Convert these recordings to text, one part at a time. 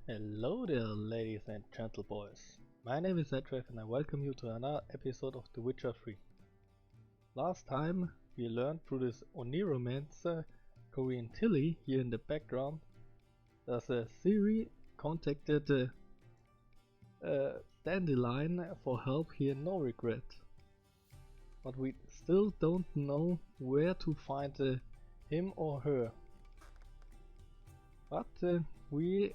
Hello there, ladies and gentle boys. My name is Witcher3 and I welcome you to another episode of The Witcher 3. Last time we learned through this Oniromancer Korean Tilly here in the background that Ciri contacted Dandilion for help here in No Regret. But we still don't know where to find him or her. But we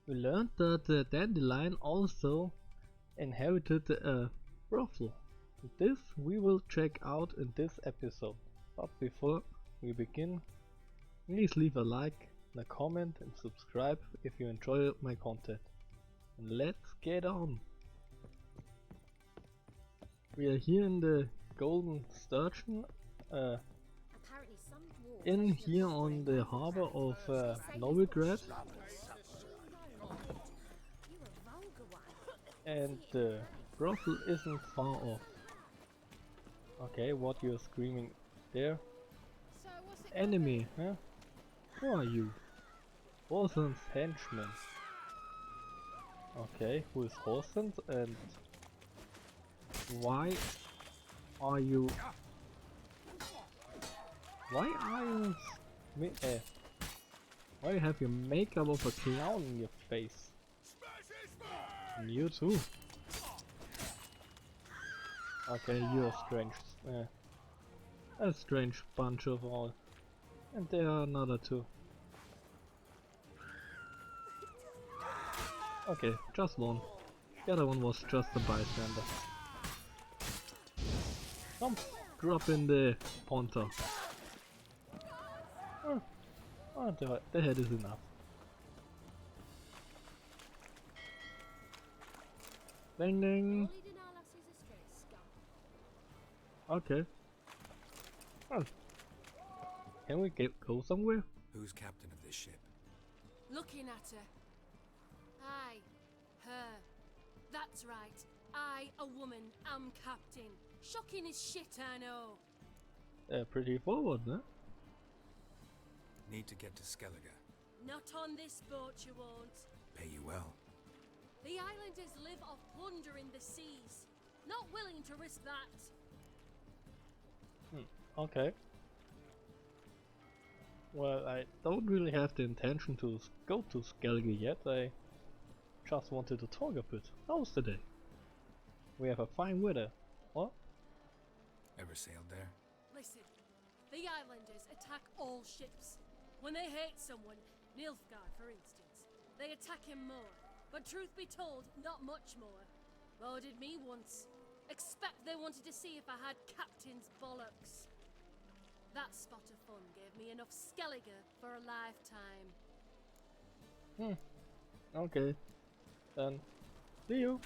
learned that Dandelion also inherited a brothel. This we will check out in this episode. But before we begin, please leave a like, a comment and subscribe if you enjoy my content. And let's get on! We are here in the Golden Sturgeon in here on the harbor of Novigrad. And the brothel isn't far off. Okay, what you're screaming there? Enemy, huh? Who are you? Horsen's henchman. Okay, who is Horsen and why are you... Why you have your makeup of a clown in your face? And you too. Okay, you're strange. A strange bunch of all. And there are another two. Okay, just one. The other one was just a bystander. Come, drop in the ponta. The head is enough. Ding ding. Okay. Oh. Can we go somewhere? Who's captain of this ship? Looking at her. Aye, her. That's right. I, a woman, am captain. Shocking as shit, I know. Pretty forward, huh? Need to get to Skellige. Not on this boat, you won't. Pay you well. The islanders live off plunder in the seas. Not willing to risk that. Okay. Well, I don't really have the intention to go to Skellige yet. I just wanted to talk a bit. How's the day? We have a fine weather. What? Ever sailed there? Listen, the islanders attack all ships. When they hate someone, Nilfgaard for instance, they attack him more. But truth be told, not much more. Boarded me once. Expect they wanted to see if I had captain's bollocks. That spot of fun gave me enough Skellige for a lifetime. Okay. Then, see you.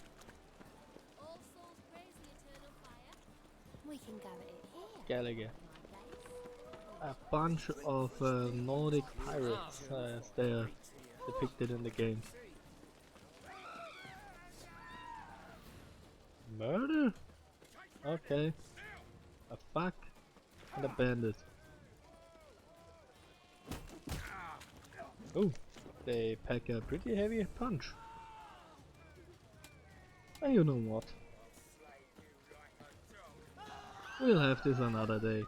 All souls praise the eternal fire. We can gather it here. Skellige. A bunch of Nordic pirates as they are depicted in the game. Murder? Okay. A fuck and a bandit. Oh, they pack a pretty heavy punch. And you know what? We'll have this another day.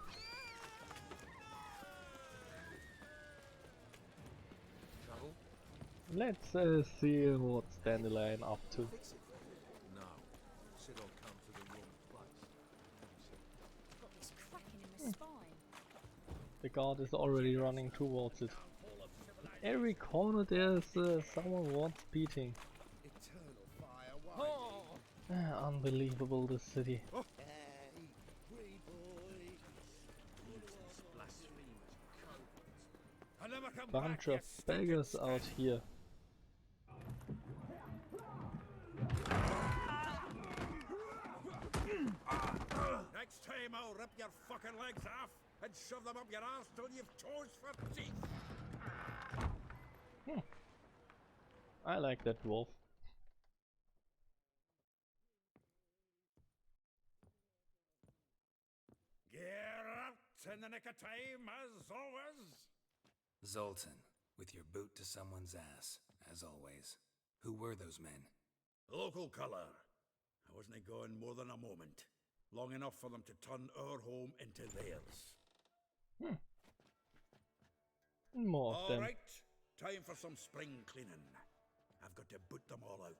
Let's see what's Dandelion up to. No, said I'll come to the wrong place. Got this cracking in my spine. The guard is already running towards it. Every corner there's someone wants beating. Eternal fire, Unbelievable, this city. Bunch of beggars out here. Next time I'll rip your fucking legs off and shove them up your ass till you've toes for teeth. I like that wolf. Gear up in the nick of time, as always. Zoltan, with your boot to someone's ass, as always. Who were those men? Local colour. I wasn't gone more than a moment. Long enough for them to turn our home into theirs. More of them. All right, time for some spring cleaning. I've got to boot them all out.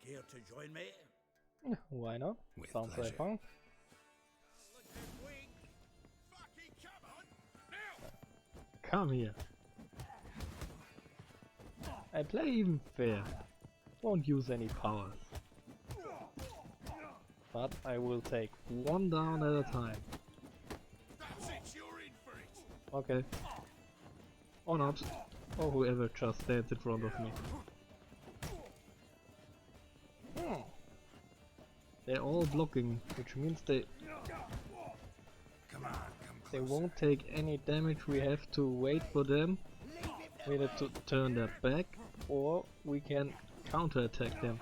Care to join me? Why not? With Sounds pleasure. like fun. Come here. I play even fair. Won't use any powers. But I will take one down at a time. Okay. Or not. Or whoever just stands in front of me. They're all blocking, which means they won't take any damage. We have to wait for them. We have to turn their back, or we can counter-attack them.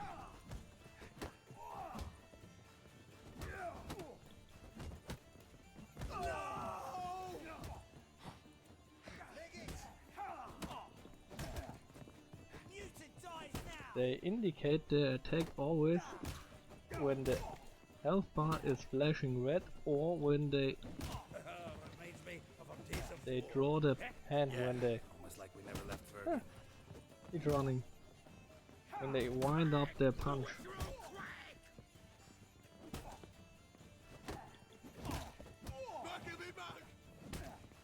They indicate their attack always when the health bar is flashing red, or when they draw the hand when they... Almost like we never left for... He's running. When they wind up their punch.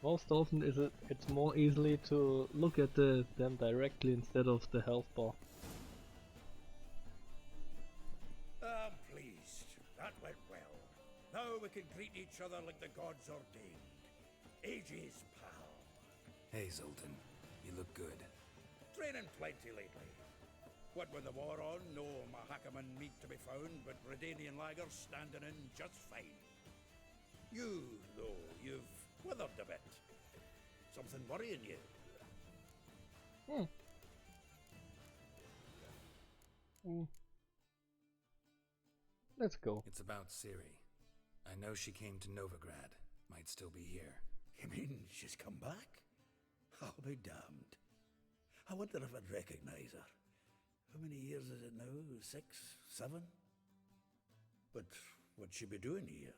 Most often it's more easily to look at them directly instead of the health bar. I'm pleased. That went well. Now we can greet each other like the gods ordained. Ages, pal. Hey, Zoltan. You look good. Training plenty lately. What with the war on, no Mahakaman meat to be found, but Redanian lagers standing in just fine. You, though, you've withered a bit. Something worrying you? Let's go. It's about Ciri. I know she came to Novigrad. Might still be here. You mean she's come back? I'll be damned. I wonder if I'd recognize her. How many years is it now? 6, 7? But what'd she be doing here?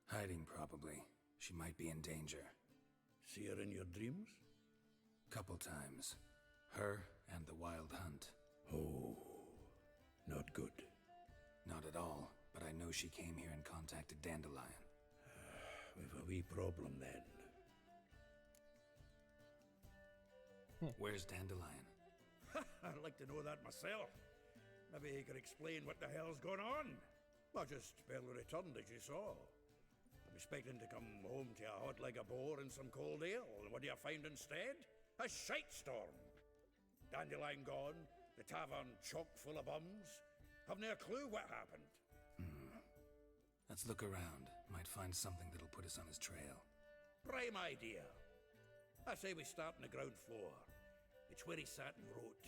Hiding, probably. She might be in danger. See her in your dreams? Couple times. Her and the Wild Hunt. Oh, not good. Not at all, but I know she came here and contacted Dandilion. We've a wee problem then. Where's Dandelion? I'd like to know that myself. Maybe he could explain what the hell's going on. Well, just barely returned, as you saw. I'm expecting to come home to a hot leg of boar and some cold ale. And what do you find instead? A shite storm. Dandelion gone, the tavern chock full of bums. Haven't a clue what happened. Let's look around. Might find something that'll put us on his trail. Prime idea. I say we start on the ground floor. It's where he sat and wrote.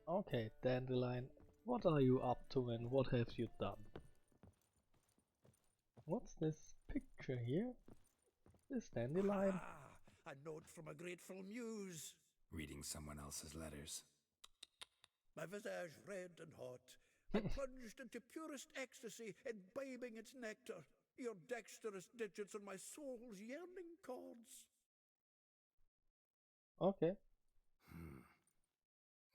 Okay, Dandelion, what are you up to and what have you done? What's this picture here? This Dandelion? Ah, a note from a grateful muse. Reading someone else's letters. My visage red and hot, I plunged into purest ecstasy, imbibing its nectar. Your dexterous digits on my soul's yearning chords. Okay.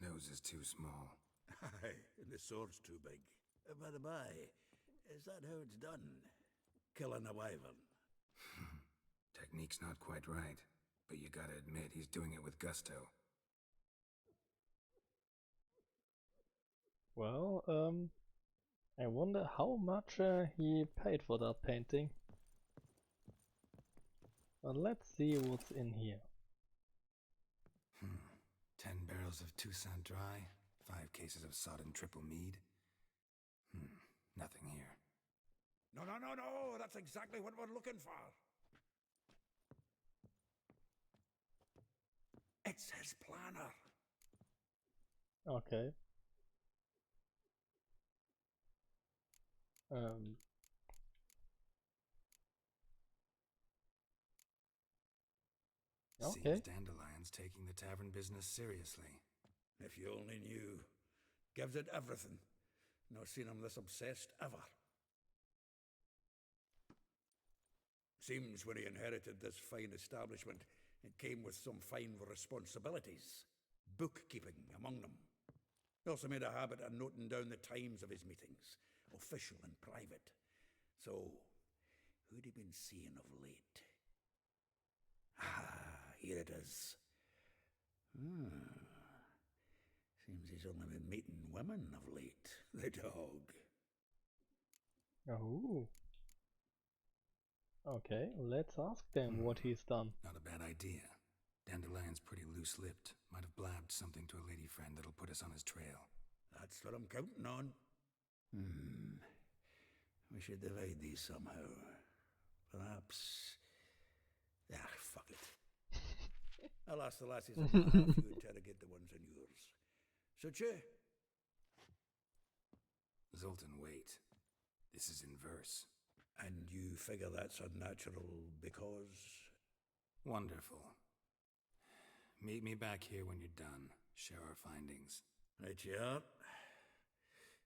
Nose is too small. Aye, and the sword's too big. By the by, is that how it's done? Killing a wyvern? Technique's not quite right, but you gotta admit he's doing it with gusto. Well, I wonder how much he paid for that painting. But let's see what's in here. 10 barrels of Toussaint Dry, 5 cases of sodden triple mead. Nothing here. No, that's exactly what we're looking for. It's his planner. Okay. Okay. Seems Dandelion Dandelion's taking the tavern business seriously. If you only knew. Gives it everything. Not seen him this obsessed ever. Seems when he inherited this fine establishment, it came with some fine responsibilities. Bookkeeping among them. He also made a habit of noting down the times of his meetings, official and private. So, who'd he been seeing of late? Ah, here it is. Seems he's only been meeting women of late, the dog. Oh. Okay, let's ask them what he's done. Not a bad idea. Dandelion's pretty loose-lipped. Might have blabbed something to a lady friend that'll put us on his trail. That's what I'm counting on. We should divide these somehow. Perhaps... fuck it. I'll ask the lassies on my half, you interrogate the ones on yours. Such a... Zoltan, wait. This is in verse. And you figure that's unnatural because... Wonderful. Meet me back here when you're done. Share our findings. Right you are.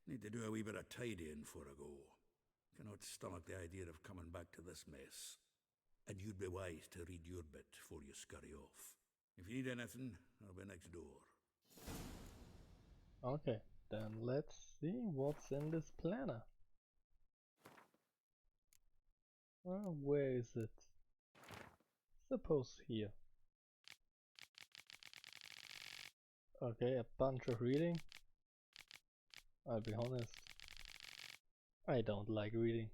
Need to do a wee bit of tidying before I go. Cannot stomach the idea of coming back to this mess. And you'd be wise to read your bit before you scurry off. If you need anything, I'll be next door. Okay, then let's see what's in this planner. Where is it? Suppose here. Okay, a bunch of reading. I'll be honest. I don't like reading.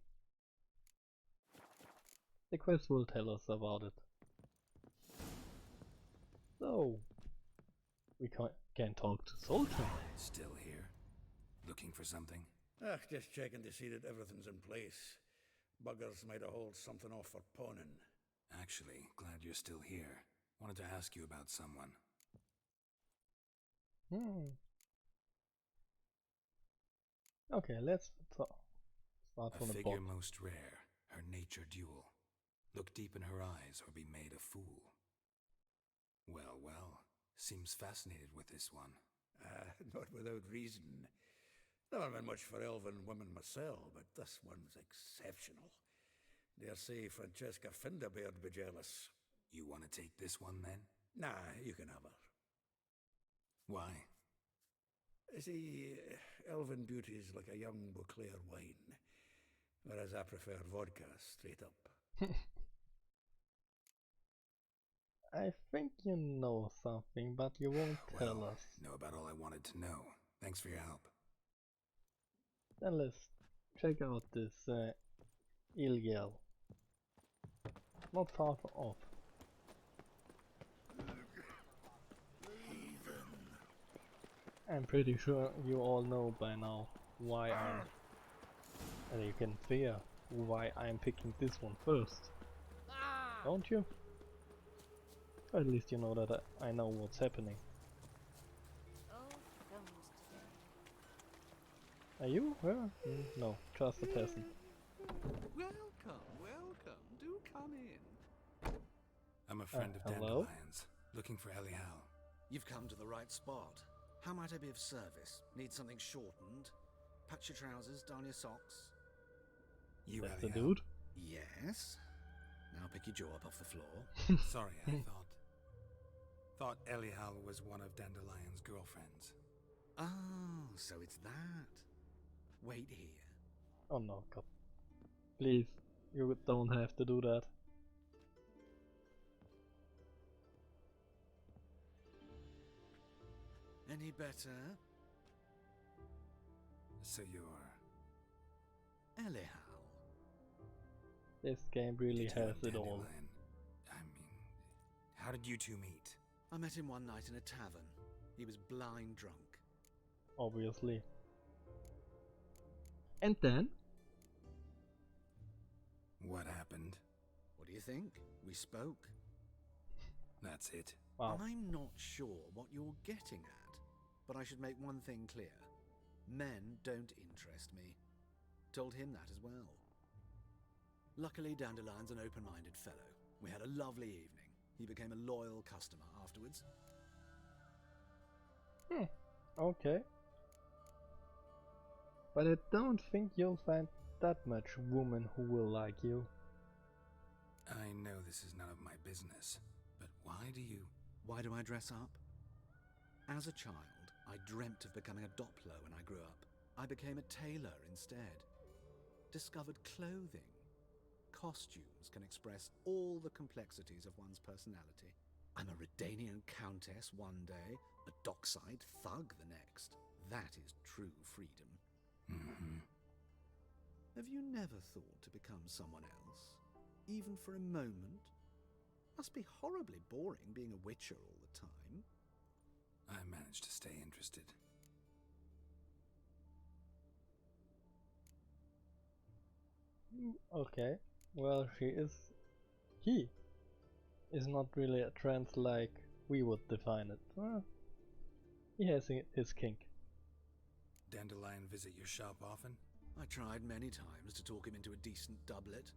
The quest will tell us about it. So, we can talk to Zotan. Still here? Looking for something? Just checking to see that everything's in place. Buggers might have hauled something off for pawning. Actually, glad you're still here. Wanted to ask you about someone. Okay, let's start from A the figure bottom. most rare, her nature dual. Look deep in her eyes or be made a fool. Well, well, seems fascinated with this one. Not without reason. Never been much for elven women myself, but this one's exceptional. Dare say Francesca Finderbeard be jealous. You want to take this one then? Nah, you can have her. Why? See, elven beauty's like a young Beauclair wine, whereas I prefer vodka straight up. I think you know something, but you won't tell us. Know about all I wanted to know. Thanks for your help. Then let's check out this Ilgel. Not far off. I'm pretty sure you all know by now why and you can fear why I'm picking this one first. Don't you? Or at least you know that I know what's happening. Are you her? No, just a peasant. Welcome, welcome. Do come in. I'm a friend of hello? Dandelion's, looking for Elihal. You've come to the right spot. How might I be of service? Need something shortened? Patch your trousers, darn your socks? You That's the Elihal? dude? Yes. Now pick your jaw up off the floor. Sorry, I thought Elihal was one of Dandelion's girlfriends. Oh, so it's that. Wait here. Oh no, God. Please, you don't have to do that. Any better? So you're... Elihal. This game really Did you has and it all. Dandelion? I mean, how did you two meet? I met him one night in a tavern. He was blind drunk. Obviously. And then? What happened? What do you think? We spoke. That's it. Wow. I'm not sure what you're getting at, but I should make one thing clear. Men don't interest me. Told him that as well. Luckily, Dandelion's an open-minded fellow. We had a lovely evening. He became a loyal customer afterwards. Okay. But I don't think you'll find that much woman who will like you. I know this is none of my business, but why do I dress up? As a child, I dreamt of becoming a Doppler when I grew up. I became a tailor instead. Discovered clothing. Costumes can express all the complexities of one's personality. I'm a Redanian countess one day, a dockside thug the next. That is true freedom. Mm-hmm. Have you never thought to become someone else? Even for a moment? Must be horribly boring being a witcher all the time. I managed to stay interested. Okay, well he is not really a trans like we would define it. Well, he has his kink. Dandelion visit your shop often? I tried many times to talk him into a decent doublet.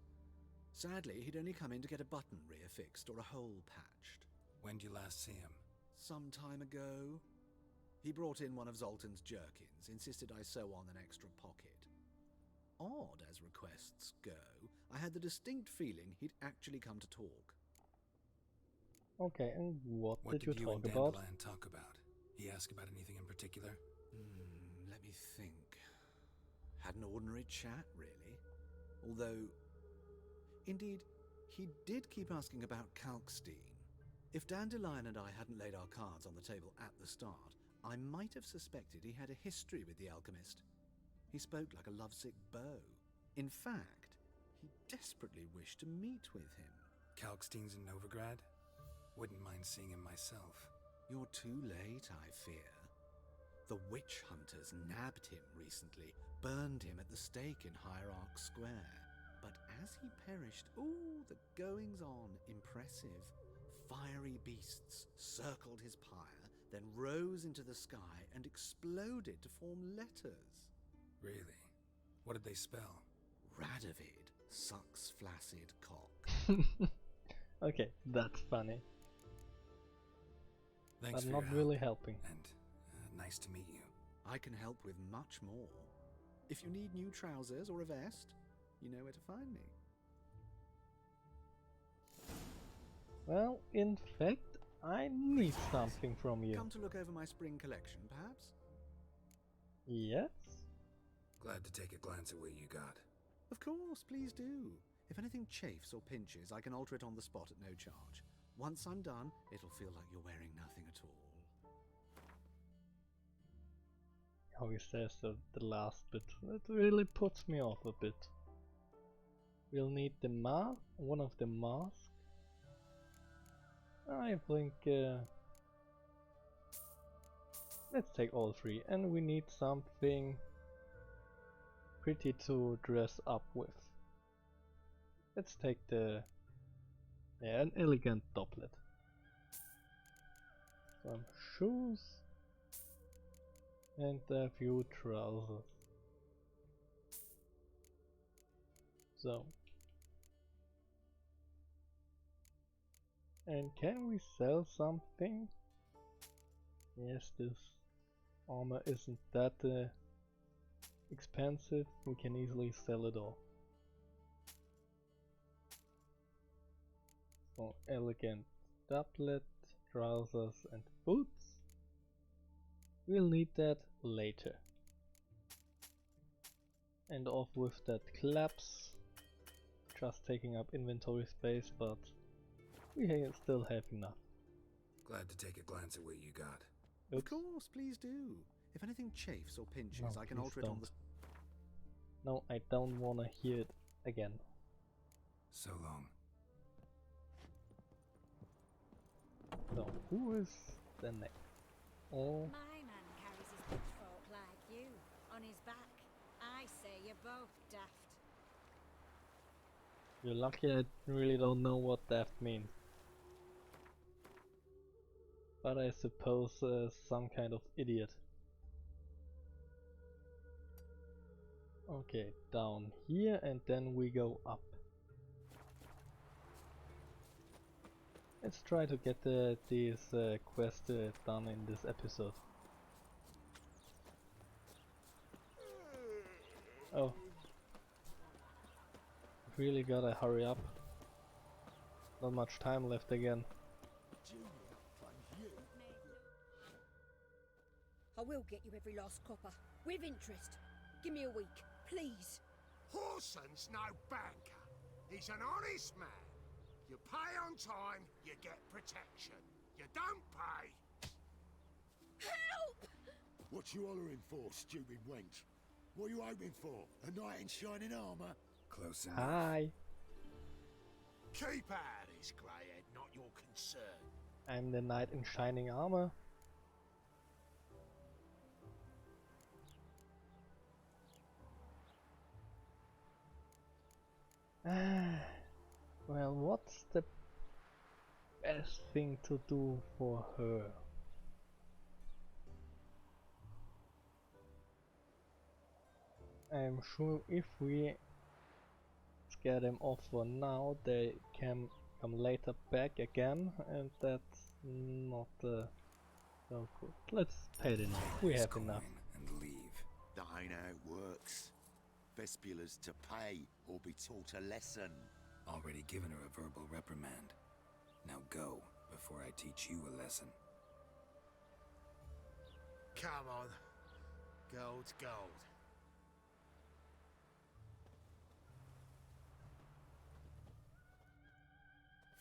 Sadly, he'd only come in to get a button reaffixed or a hole patched. When did you last see him? Some time ago. He brought in one of Zoltan's jerkins, insisted I sew on an extra pocket. Odd as requests go, I had the distinct feeling he'd actually come to talk. Okay, and what did you talk and about? Dandelion talk about? He asked about anything in particular? Let me think. Had an ordinary chat, really. Although, indeed, he did keep asking about Kalkstein. If Dandelion and I hadn't laid our cards on the table at the start, I might have suspected he had a history with the alchemist. He spoke like a lovesick beau. In fact, he desperately wished to meet with him. Kalkstein's in Novigrad? Wouldn't mind seeing him myself. You're too late, I fear. The witch hunters nabbed him recently, burned him at the stake in Hierarch Square. But as he perished, the goings-on, impressive. Fiery beasts circled his pyre, then rose into the sky and exploded to form letters. Really? What did they spell? Radovid sucks flaccid cock. Okay, that's funny. Thanks but for not your really help, helping. And nice to meet you. I can help with much more. If you need new trousers or a vest, you know where to find me. Well, in fact, I need something from you. Come to look over my spring collection, perhaps? Yes? Glad to take a glance at what you got. Of course, please do. If anything chafes or pinches, I can alter it on the spot at no charge. Once I'm done, it'll feel like you're wearing nothing at all. How he says the last bit, it really puts me off a bit. We'll need the one of the masks. I think let's take all three, and we need something pretty to dress up with. Let's take an elegant doublet. Some shoes and a few trousers. So, and can we sell something? Yes, this armor isn't that expensive. We can easily sell it all. So, elegant doublet, trousers and boots. We'll need that later. And off with that claps. Just taking up inventory space, but we still have enough. Glad to take a glance at what you got. Oops. Of course, please do. If anything chafes or pinches, I can alter it on the... No, I don't wanna hear it again. So long. So, who is the next? Oh. My man carries his good folk like you on his back. I say you're both daft. You're lucky I really don't know what daft means. But I suppose some kind of idiot. Okay, down here and then we go up. Let's try to get these quests done in this episode. Oh. Really gotta hurry up. Not much time left again. I will get you every last copper, with interest. Give me a week, please. Horson's no banker. He's an honest man. You pay on time, you get protection. You don't pay. Help! What you hollering for, stupid wench? What are you hoping for? A knight in shining armour? Close enough. Hi! Keep out of this, greyhead, not your concern. I'm the knight in shining armor. Well, what's the best thing to do for her? I'm sure if we scare them off for now, they can come later back again, and that's not so good. Let's pay the enough. We have enough. And leave. That ain't how it works. Vespula's to pay or be taught a lesson. Already given her a verbal reprimand. Now go, before I teach you a lesson. Come on. Gold's gold.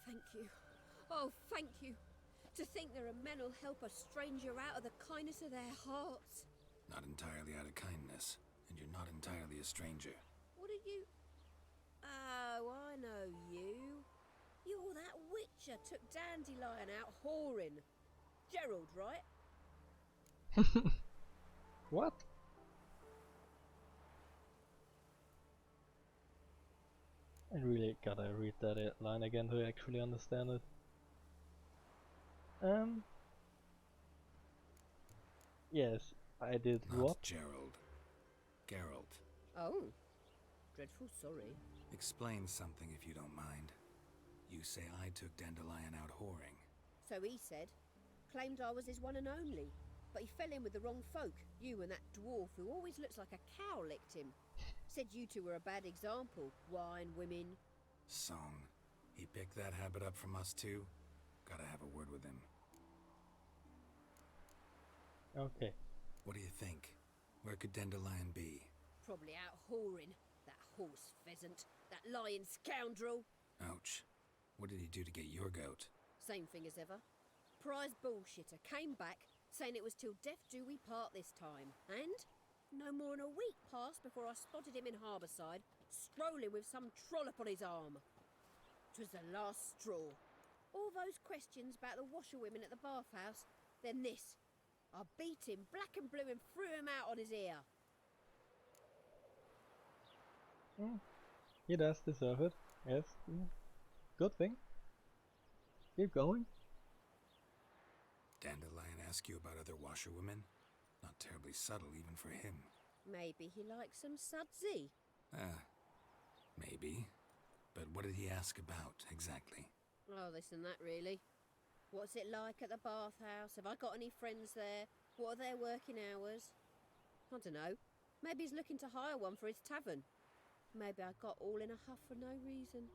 Thank you. Oh, thank you. To think there are men who'll help a stranger out of the kindness of their hearts. Not entirely out of kindness, and you're not entirely a stranger. What are you... Oh, I know you. You're that Witcher took Dandelion out whoring. Gerald, right? What? I really gotta read that line again to actually understand it. Yes, I did. Not what? Gerald. Geralt. Oh. Dreadful sorry. Explain something if you don't mind. You say I took Dandelion out whoring. So he said. Claimed I was his one and only. But he fell in with the wrong folk. You and that dwarf who always looks like a cow licked him. Said you two were a bad example. Wine, women. Song. He picked that habit up from us too? Gotta have a word with him. Okay. What do you think? Where could Dandelion be? Probably out whoring. That horse pheasant. That lying scoundrel. Ouch. What did he do to get your goat? Same thing as ever. Prize bullshitter came back, saying it was till death do we part this time. And no more than a week passed before I spotted him in Harbourside, strolling with some trollop on his arm. 'Twas the last straw. All those questions about the washerwomen at the bathhouse, then this. I beat him black and blue and threw him out on his ear. He does deserve it. Yes. Good thing. Keep going. Dandelion ask you about other washerwomen? Not terribly subtle even for him. Maybe he likes some sudsy. Maybe. But what did he ask about, exactly? Oh, this and that, really. What's it like at the bathhouse? Have I got any friends there? What are their working hours? I don't know. Maybe he's looking to hire one for his tavern. Maybe I got all in a huff for no reason.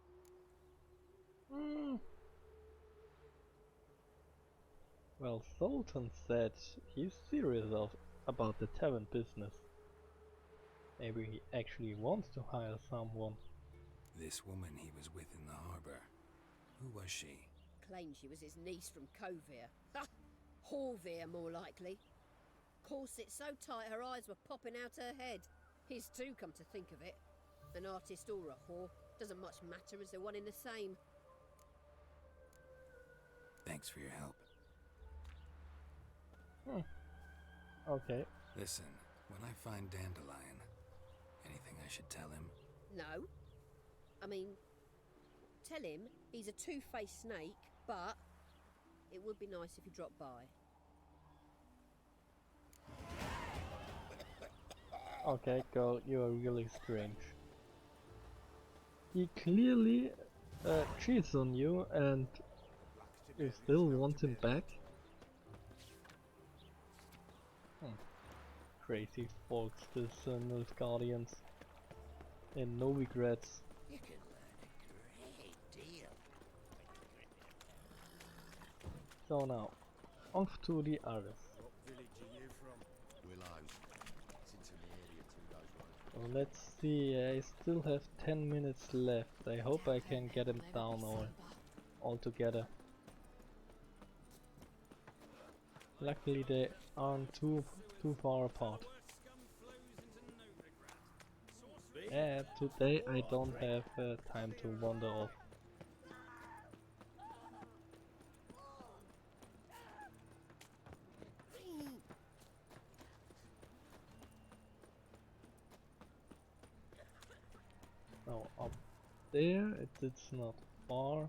Well, Zotan said he's serious about the tavern business. Maybe he actually wants to hire someone. This woman he was with in the harbor. Who was she? Claimed she was his niece from Kovir. Ha! Horvir, more likely. Corset so tight her eyes were popping out her head. His too, come to think of it. An artist or a whore. Doesn't much matter as they're one in the same. Thanks for your help. Okay. Listen, when I find Dandelion, anything I should tell him? No. I mean, tell him he's a two-faced snake, but it would be nice if he dropped by. Okay, girl, you are really strange. He clearly cheats on you and You still want him back? Crazy folks, this Nilfgaardians. And no regrets. You can learn a great deal. So now, off to the others. What village are you from? Willows. It's into the area 2 days right. So let's see, I still have 10 minutes left. I hope I can get him down all together. Luckily they aren't too far apart. Yeah, today I don't have time to wander off. Now up there, it's not far.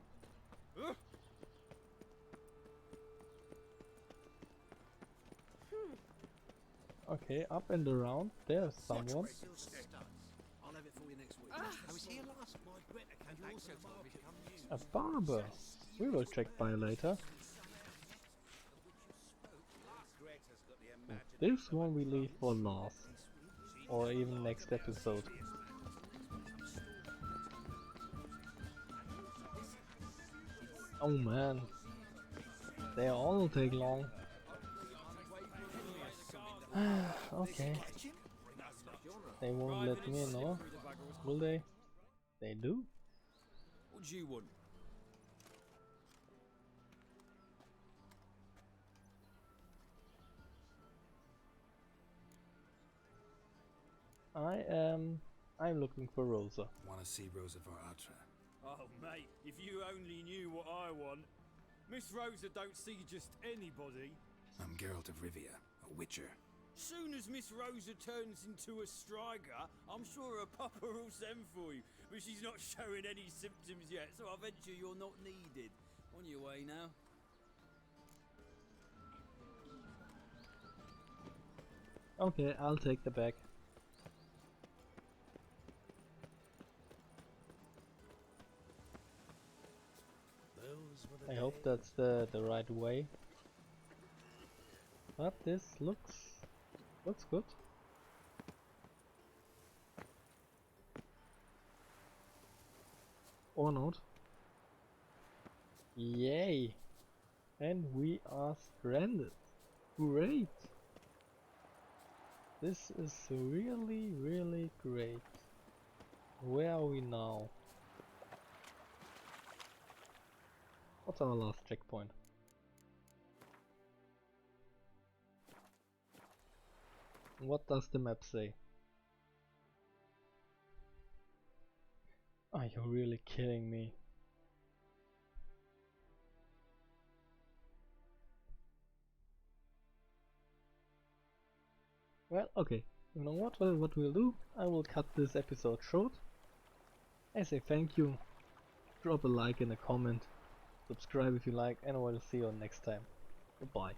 Okay, up and around, there's someone. I'll have it for you next week. I was here last A barber. We will check by later. This one we leave for last. Or even next episode. Oh man. They all take long. Okay. They won't let me in, no? Will they? They do? What do you want? I'm looking for Rosa. Want to see Rosa Atra? Oh mate, if you only knew what I want. Miss Rosa don't see just anybody. I'm Geralt of Rivia, a Witcher. Soon as Miss Rosa turns into a striker, I'm sure her papa will send for you. But she's not showing any symptoms yet, so I venture you're not needed. On your way now. Okay, I'll take the bag. I hope that's the right way. But this looks good. Or not. Yay! And we are stranded. Great! This is really, really great. Where are we now? What's our last checkpoint? What does the map say? Are you really kidding me? Well, okay. You know what we'll do? I will cut this episode short. I say thank you. Drop a like and a comment. Subscribe if you like, and I will see you next time. Goodbye.